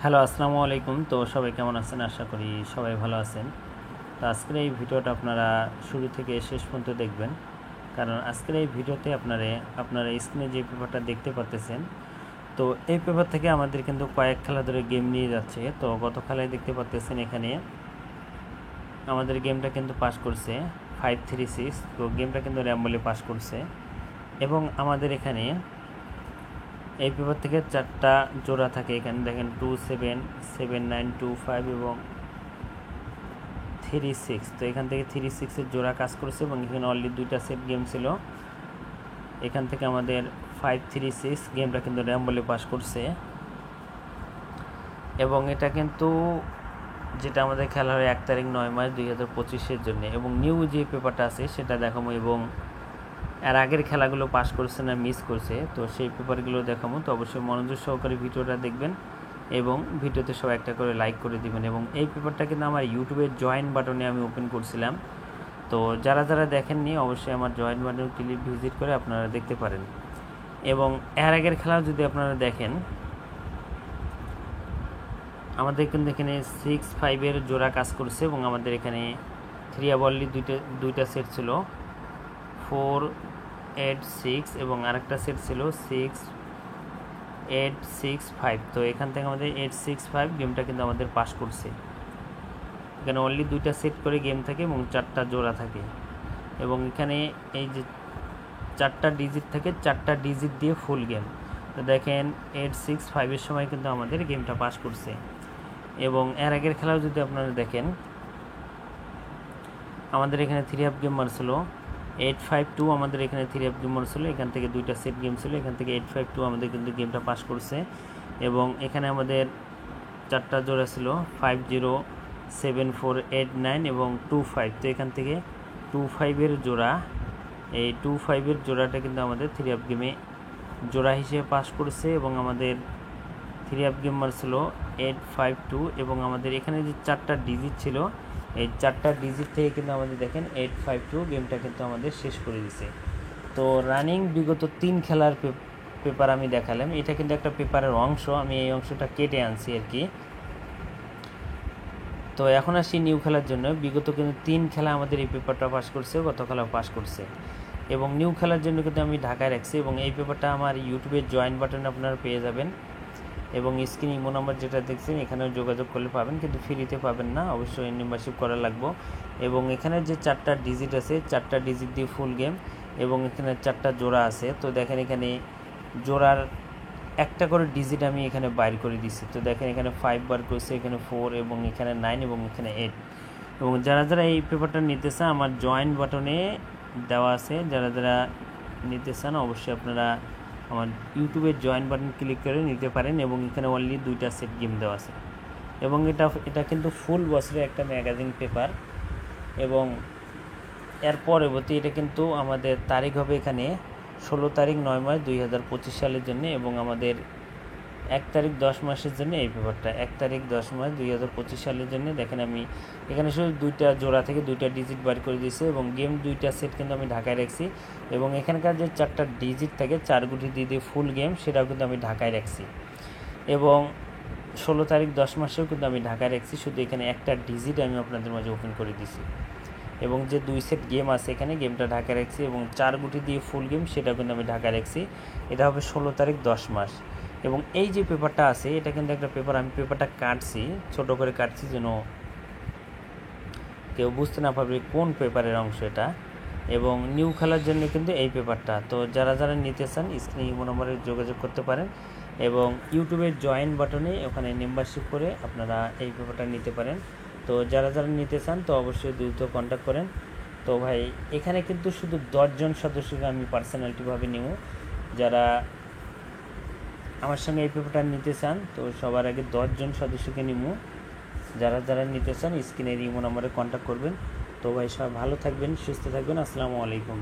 Hello, আসসালামু আলাইকুম। তো সবাই কেমন আছেন? আশা করি সবাই ভালো আছেন। তো আজকের এই ভিডিওটা আপনারা শুরু থেকে শেষ পর্যন্ত দেখবেন, কারণ আজকের এই ভিডিওতে আপনারা স্ক্রিনে যে পেপারটা দেখতে পাচ্ছেন, তো এই পেপার থেকে আমাদের কিন্তু কয়েক খেলা ধরে গেম নিয়ে যাচ্ছে। তো গত খেলায় দেখতে পাচ্ছেন এখানে আমাদের গেমটা কিন্তু পাস করছে 536। তো গেমটা কিন্তু র্যাম্বলে পাস করছে এবং আমাদের এখানে এই পেপার থেকে 4টা জোড়া থাকে। এখানে দেখেন 27, 79, 25 এবং 36। তো এখান থেকে 36-এর জোড়া কাজ করেছে এবং এখানে অলরেডি 2টা সেট গেম ছিল। এখান থেকে আমাদের 536 গেমটা কিন্তু র্যাম্বলে পাস করছে এবং এটা কিন্তু যেটা আমাদের খেলা হয় 1 তারিখ 9 মাস 2025-এর জন্য। এবং নিউ যে পেপারটা আছে সেটা দেখাবো এবং এর আগের খেলাগুলো পাস করছে না মিস করছে, তো সেই পেপারগুলো দেখাবো। তো অবশ্যই মনোযোগ সহকারে ভিডিওটা দেখবেন এবং ভিডিওতে সবাই একটা করে লাইক করে দিবেন। এবং এই পেপারটা কিন্তু আমার ইউটিউবের জয়েন বাটনে আমি ওপেন করছিলাম, তো যারা দেখেননি অবশ্যই আমার জয়েন বাটনে ক্লিক ভিজিট করে আপনারা দেখতে পারেন। এবং এর আগের খেলা যদি আপনারা দেখেন, আমাদের কিন্তু এখানে 6-5-এর জোড়া কাজ করছে এবং আমাদের এখানে 3 দুইটা সেট ছিল 4-8-6 এবং আরেকটা সেট ছিল 6-8-6-5। তো এখান থেকে আমাদের 8-6-5 গেমটা কিন্তু আমাদের পাস করছে। এখানে অনলি 2টা সেট করে গেম থাকে এবং 4টা জোড়া থাকে এবং এখানে এই যে 4টা ডিজিট থাকে, 4টা ডিজিট দিয়ে ফুল গেম। তো দেখেন 8-6-5-এর সময় কিন্তু আমাদের গেমটা পাস করছে। এবং এর আগের খেলাও যদি আপনারা দেখেন, আমাদের এখানে 3 হাফ গেম মারছিল 8-5-2। আমাদের এখানে 3 হাফ গেম মারছিল, এখান থেকে 2টা সেট গেম ছিল, এখান থেকে 8-5-2 আমাদের কিন্তু গেমটা পাস করছে। এবং এখানে আমাদের 4টা জোড়া ছিল 5-0, 7-4, 8-9 এবং 2-5। তো এখান থেকে 2-5-এর জোড়া, এই 2-5-এর জোড়াটা কিন্তু আমাদের 3 হাফ গেমে জোড়া হিসেবে পাস করছে এবং আমাদের 3 হাফ গেম মারছিল 8-5-2 এবং আমাদের এখানে যে 4টা ডিজিট ছিল, এই 4টা ডিজিট থেকে কিন্তু আমাদের দেখেন 8-5-2 গেমটা কিন্তু আমাদের শেষ করে দিছে। তো রানিং বিগত 3 খেলার পেপার আমি দেখালাম। এটা কিন্তু একটা পেপারের অংশ, আমি এই অংশটা কেটে আনছি আর কি। তো এখন আসি নিউ খেলার জন্য। বিগত কিন্তু 3 খেলা আমাদের এই পেপারটা পাস করছে, গত খেলাও পাস করছে এবং নিউ খেলার জন্য কিন্তু আমি ঢাকায় রাখছি। এবং এই পেপারটা আমার ইউটিউবের জয়েন বাটনে আপনারা পেয়ে যাবেন এবং স্ক্রিনে ইমো নাম্বার যেটা দেখছেন এখানেও যোগাযোগ করলে পাবেন, কিন্তু ফ্রিতে পাবেন না, অবশ্যই মেম্বারশিপ করা লাগবে। এবং এখানে যে 4টা ডিজিট আছে, 4টা ডিজিট দিয়ে ফুল গেম এবং এখানে 4টা জোড়া আছে। তো দেখেন এখানে জোড়ার একটা করে ডিজিট আমি এখানে বাইর করে দিচ্ছি। তো দেখেন এখানে 5 বার করছে, এখানে 4 এবং এখানে 9 এবং এখানে 8। এবং যারা এই পেপারটা নিতে চান আমার জয়েন বাটনে দেওয়া আছে, যারা নিতে চান অবশ্যই আপনারা আমার ইউটিউবের জয়েন বাটন ক্লিক করে নিতে পারেন। এবং এখানে অনলি 2টা সেট গেম দেওয়া আছে এবং এটা কিন্তু ফুল বছরের একটা ম্যাগাজিন পেপার। এবং এর পরবর্তী এটা কিন্তু আমাদের তারিখ হবে এখানে 16 তারিখ 9 মাস 2025 সালের জন্য এবং আমাদের 1 তারিখ 10 মাসের জন্য এই পেপারটা 1 তারিখ 10 মাস 2025 সালের জন্য। দেখেন আমি এখানে শুধু 2টা জোড়া থেকে 2টা ডিজিট বার করে দিয়েছি এবং গেম 2টা সেট কিন্তু আমি ঢাকায় রাখছি। এবং এখানকার যে 4টা ডিজিট থাকে 4 গুটি দিয়ে ফুল গেম, সেটাও কিন্তু আমি ঢাকায় রাখছি। এবং 16 তারিখ 10 মাসেও কিন্তু আমি ঢাকায় রাখছি, শুধু এখানে একটা ডিজিট আমি আপনাদের মাঝে ওপেন করে দিছি। এবং যে 2 সেট গেম আছে এখানে গেমটা ঢাকায় রাখছি এবং 4 গুটি দিয়ে ফুল গেম, সেটাও কিন্তু আমি ঢাকায় রাখছি। এটা হবে 16 তারিখ 10 মাস। এবং এই যে পেপারটা আছে এটা কিন্তু একটা পেপার, আমি পেপারটা কাটছি, ছোট করে কাটছি যেন কেউ বুঝতে না পারবে কোন পেপারের অংশ এটা। এবং নিউ খেলার জন্য কিন্তু এই পেপারটা। তো যারা নিতে চান স্ক্রিনে ইমো নম্বরে যোগাযোগ করতে পারেন এবং ইউটিউবের জয়েন বাটনে ওখানে মেম্বারশিপ করে আপনারা এই পেপারটা নিতে পারেন। তো যারা নিতে চান তো অবশ্যই দ্রুত কন্ট্যাক্ট করেন। তো ভাই এখানে কিন্তু শুধু 10 জন সদস্যকে আমি পার্সোনালিটিভাবে নেব। যারা আমার সঙ্গে এই পেপারটা নিতে চান তো সবার আগে 10 জন সদস্যকে নিব। যারা নিতে চান স্ক্রিনের ইমো নম্বরে কন্ট্যাক্ট করবেন। তো ভাই সবাই ভালো থাকবেন, সুস্থ থাকবেন। আসসালামু আলাইকুম।